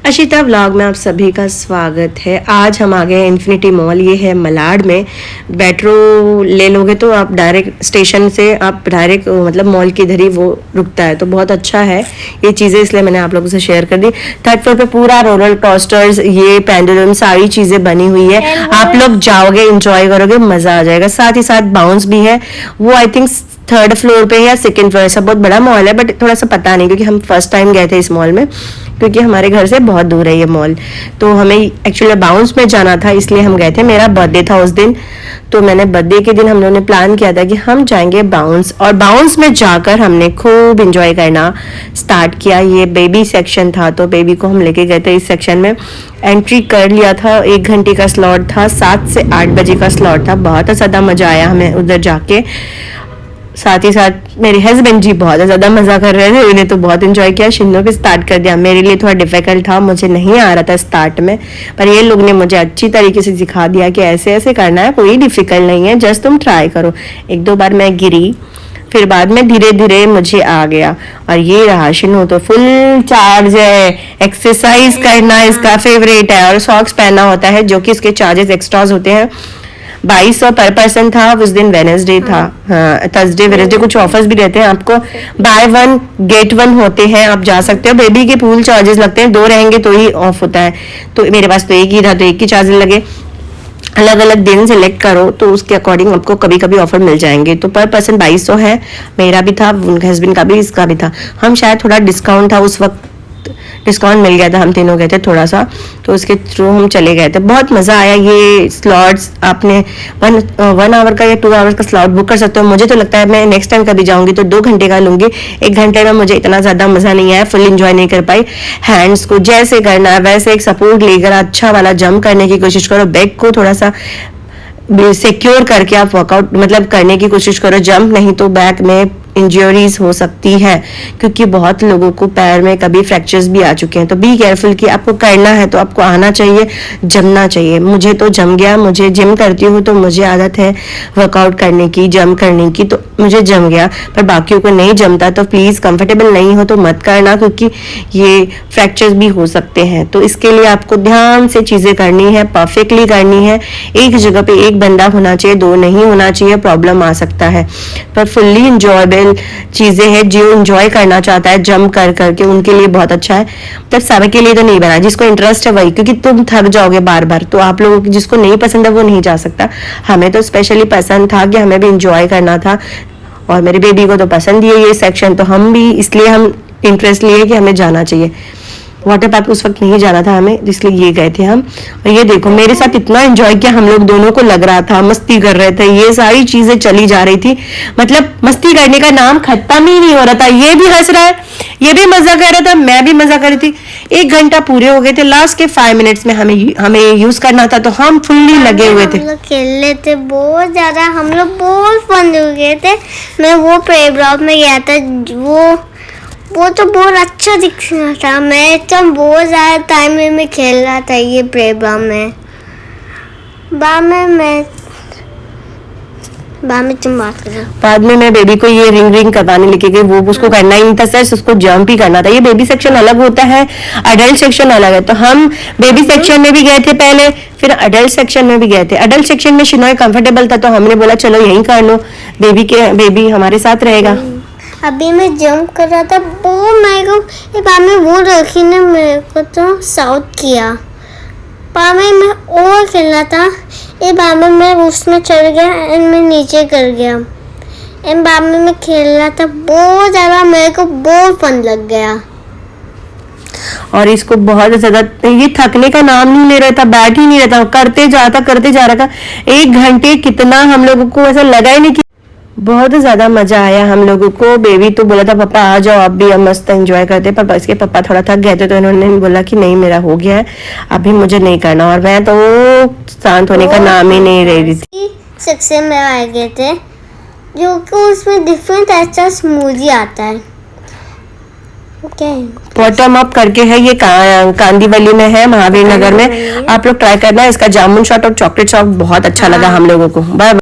Ashita vlog में आप सभी का स्वागत है। आज हम आ गए इन्फिनिटी मॉल। ये है मलाड में। मेट्रो ले लोगे तो आप डायरेक्ट स्टेशन से आप डायरेक्ट मतलब मॉल की इधर ही वो रुकता है, तो बहुत अच्छा है ये चीज़ें, इसलिए मैंने आप लोगों से शेयर कर दी। थर्ड फ्लोर पे पूरा रोलर कोस्टर्स, ये पेंडुलम, सारी चीज़ें बनी हुई है। आप लोग जाओगे, इंजॉय करोगे, मज़ा आ जाएगा। साथ ही साथ बाउंस भी है, वो आई थिंक थर्ड फ्लोर पे या सेकंड फ्लोर। ऐसा बहुत बड़ा मॉल है, बट थोड़ा सा पता नहीं, क्योंकि हम फर्स्ट टाइम गए थे इस मॉल में, क्योंकि हमारे घर से बहुत दूर है ये मॉल। तो हमें एक्चुअली बाउंस में जाना था, इसलिए हम गए थे। मेरा बर्थडे था उस दिन, तो मैंने बर्थडे के दिन हम लोगों ने प्लान किया था कि हम जाएंगे बाउंस, और बाउंस में जाकर हमने खूब इंजॉय करना स्टार्ट किया। ये बेबी सेक्शन था, तो बेबी को हम लेके गए थे इस सेक्शन में। एंट्री कर लिया था, 1 घंटे का स्लॉट था, 7 से 8 बजे का स्लॉट था। बहुत ज़्यादा मज़ा आया हमें उधर जाके। साथ ही साथ मेरे हस्बैंड जी बहुत ज़्यादा मज़ा कर रहे थे, उन्हें तो बहुत इंजॉय किया। शिन्नो भी स्टार्ट कर दिया, मेरे लिए थोड़ा डिफिकल्ट था, मुझे नहीं आ रहा था स्टार्ट में, पर ये लोग ने मुझे अच्छी तरीके से सिखा दिया कि ऐसे ऐसे करना है, कोई डिफिकल्ट नहीं है, जस्ट तुम ट्राई करो। 1-2 बार मैं गिरी, फिर बाद में धीरे धीरे मुझे आ गया। और ये रहा शिन्नो तो फुल चार्ज है, एक्सरसाइज करना इसका फेवरेट है, और सॉक्स पहनना होता है, जो कि इसके चार्जेस एक्स्ट्राज होते हैं। 2200 पर पर्सन था। उस दिन वेडनेसडे था, हाँ थर्सडे वेडनेसडे कुछ ऑफर्स भी रहते हैं आपको। बाय 1 गेट 1 होते हैं, आप जा सकते हो। बेबी के पूल चार्जेस लगते हैं, 2 रहेंगे तो ही ऑफ होता है। तो मेरे पास तो एक ही था, तो एक ही चार्जेस लगे। अलग अलग दिन सेलेक्ट करो तो उसके अकॉर्डिंग आपको कभी कभी ऑफर मिल जाएंगे। तो पर पर्सन 2200 है, मेरा भी था, उनके हस्बैंड का भी, इसका भी था। हम शायद थोड़ा डिस्काउंट था उस वक्त, डिस्काउंट मिल गया था, हम तीनों गए थे थोड़ा सा, तो उसके थ्रू हम चले गए थे। बहुत मज़ा आया। ये स्लॉट्स आपने 1 आवर का या 2 आवर्स का स्लॉट बुक कर सकते हो। मुझे तो लगता है मैं नेक्स्ट टाइम कभी जाऊंगी तो 2 घंटे का लूंगी। 1 घंटे में मुझे इतना ज़्यादा मज़ा नहीं आया, फुल इंजॉय नहीं कर पाई। हैंड्स को जैसे करना है वैसे एक सपोर्ट लेकर अच्छा वाला जंप करने की कोशिश करो। बैक को थोड़ा सा सिक्योर करके आप वर्कआउट मतलब करने की कोशिश करो, जंप नहीं तो बैक में इंजरीज हो सकती है, क्योंकि बहुत लोगों को पैर में कभी फ्रैक्चर्स भी आ चुके हैं। तो बी केयरफुल कि आपको करना है तो आपको आना चाहिए, जमना चाहिए। मुझे तो जम गया, मुझे जिम करती हूँ तो मुझे आदत है वर्कआउट करने की, जंप करने की, तो मुझे जम गया। पर बाकियों को नहीं जमता तो प्लीज़ कंफर्टेबल नहीं हो तो मत करना, क्योंकि ये फ्रैक्चर्स भी हो सकते हैं। तो इसके लिए आपको ध्यान से चीज़ें करनी है, परफेक्टली करनी है। एक जगह पे एक बंदा होना चाहिए, 2 नहीं होना चाहिए, प्रॉब्लम आ सकता है। पर फुल्ली इंजॉयबल चीजें हैं, जो एंजॉय करना चाहता है जंप कर करके, उनके लिए बहुत अच्छा है। तब सब के लिए तो नहीं बना, जिसको इंटरेस्ट है वही, क्योंकि तुम थक जाओगे बार बार। तो आप लोगों को जिसको नहीं पसंद है वो नहीं जा सकता। हमें तो स्पेशली पसंद था कि हमें भी इंजॉय करना था, और मेरी बेबी को तो पसंद ही है ये सेक्शन, तो हम भी इसलिए हम इंटरेस्ट लिए कि हमें जाना चाहिए। वाटर पार्क उस वक्त नहीं जाना था हमें, इसलिए ये गए थे हम। और ये देखो मेरे साथ इतना एंजॉय किया हम लोग दोनों को, लग रहा था मस्ती कर रहे थे, ये सारी चीजें चली जा रही थी। मतलब मस्ती करने का नाम खत्म ही नहीं हो रहा था। ये भी हंस रहा है, ये भी मजा कर रहा था, मैं भी मजा कर रही थी। 1 घंटा पूरे हो गए थे, लास्ट के 5 मिनट्स में हमें यूज करना था, तो हम फुल्ली लगे हुए थे। हम लोग खेल रहे थे बहुत ज्यादा, हम लोग बहुत फन हो गए थे। मैं वो प्लेग्राउंड में गया था, वो तो बहुत अच्छा दिख रहा था। मैं तो बहुत ज़्यादा टाइम में खेल रहा था ये प्लेग्राउंड में। तुम बात करो। बाद में मैं बेबी को ये रिंग करवाने लेके गई, वो उसको करना ही नहीं था, सर उसको जंप ही करना था। ये बेबी सेक्शन अलग होता है, अडल्ट सेक्शन अलग है। तो हम बेबी सेक्शन में भी गए थे पहले, फिर अडल्ट सेक्शन में भी गए थे। अडल्ट सेक्शन में शिनोय कंफर्टेबल था, तो हमने बोला चलो यहीं कर लो, बेबी हमारे साथ रहेगा। अभी मैं जंप कर रहा था, वो मेरे को बाद में वो लड़की ने मेरे को तो साउथ किया। बाद में मैं और खेल रहा था, ये बाद में मैं उसमें चढ़ गया एंड मैं नीचे कर गया। एंड बाद में मैं खेल रहा था बहुत ज़्यादा, मेरे को बहुत फन लग गया। और इसको बहुत ज्यादा, ये थकने का नाम नहीं ले रहा था, बैठ ही नहीं रहता, करते जा रहा था। 1 घंटे कितना हम लोगों को ऐसा लगा ही नहीं कि बहुत ज़्यादा मज़ा आया हम लोगों को। बेबी तो बोला था पापा आ जाओ आप भी, हम मस्त एंजॉय करते, पर इसके पापा थोड़ा थक गए थे, तो इन्होंने बोला कि नहीं मेरा हो गया है, अभी मुझे नहीं करना। और मैं तो शांत होने का नाम ही नहीं ले रही थी। सेक्शन में आ गए थे, जो कि उसमें डिफरेंट ऐसा स्मूदी आता है। बॉटम अप करके है, ये कांदीवली में है, महावीर नगर में। आप लोग ट्राई करना, इसका जामुन शॉट और चॉकलेट शॉट बहुत अच्छा लगा हम लोगों को। बाय।